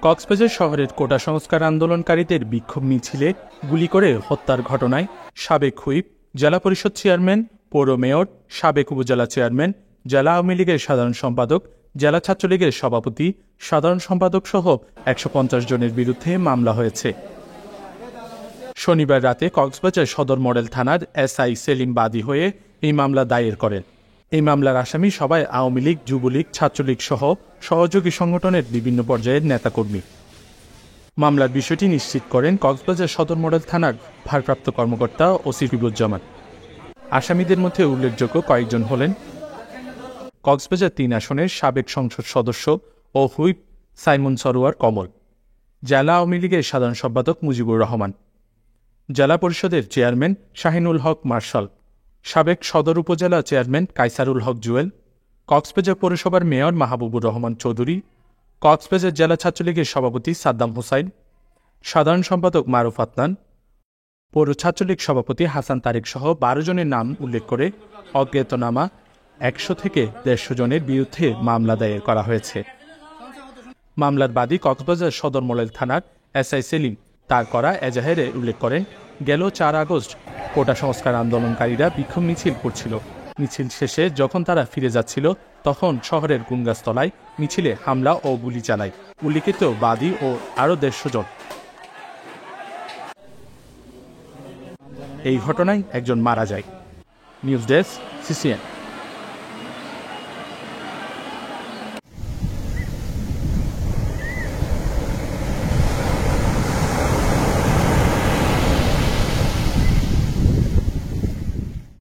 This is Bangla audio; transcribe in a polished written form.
কক্সবাজার শহরের কোটা সংস্কার আন্দোলনকারীদের বিক্ষোভ মিছিলে গুলি করে হত্যার ঘটনায় সাবেক হুইপ, জেলা পরিষদ চেয়ারম্যান, পৌর মেয়র, সাবেক উপজেলা চেয়ারম্যান, জেলা আওয়ামী লীগের সাধারণ সম্পাদক, জেলা ছাত্রলীগের সভাপতি, সাধারণ সম্পাদক সহ ১৫০ জনের বিরুদ্ধে মামলা হয়েছে। শনিবার রাতে কক্সবাজার সদর মডেল থানার এসআই সেলিম বাদী হয়ে এই মামলা দায়ের করেন। এই মামলার আসামি সবাই আওয়ামী লীগ, যুবলীগ, ছাত্রলীগ সহ সহযোগী সংগঠনের বিভিন্ন পর্যায়ের নেতাকর্মী। মামলার বিষয়টি নিশ্চিত করেন কক্সবাজার সদর মডেল থানার ভারপ্রাপ্ত কর্মকর্তা ওসি ফিবুজ্জামান। আসামিদের মধ্যে উল্লেখযোগ্য কয়েকজন হলেন কক্সবাজার ৩ আসনের সাবেক সংসদ সদস্য ও হুইপ সাইমন সরোয়ার কমল, জেলা আওয়ামী লীগের সাধারণ সম্পাদক মুজিবুর রহমান, জেলা পরিষদের চেয়ারম্যান শাহিনুল হক মার্শাল, সাবেক সদর উপজেলা চেয়ারম্যান কায়সারুল হক জুয়েল, কক্সবাজার পৌরসভার মেয়র মাহবুবুর রহমান চৌধুরী, কক্সবাজার জেলা ছাত্রলীগের সভাপতি সাদ্দাম হোসাইন, সাধারণ সম্পাদক মারুফ আদনান, পৌর ছাত্রলীগ সভাপতি হাসান তারেক সহ ১২ জনের নাম উল্লেখ করে অজ্ঞাতনামা ১০০ থেকে ১৫০ জনের বিরুদ্ধে মামলা দায়ের করা হয়েছে। মামলার বাদী কক্সবাজার সদর মডেল থানার এসআই সেলিম তার করা এজাহারে উল্লেখ করেন, গেল ৪ আগস্ট কোটা সংস্কার আন্দোলনকারীরা বিক্ষোভ মিছিল করছিল। মিছিল শেষে যখন তারা ফিরে যাচ্ছিল তখন শহরের গুঙ্গাসতলায় মিছিলে হামলা ও গুলি চালায় উল্লিখিত বাদী ও আরও ১৫০ জন। এই ঘটনায় একজন মারা যায়। News desk, CCN.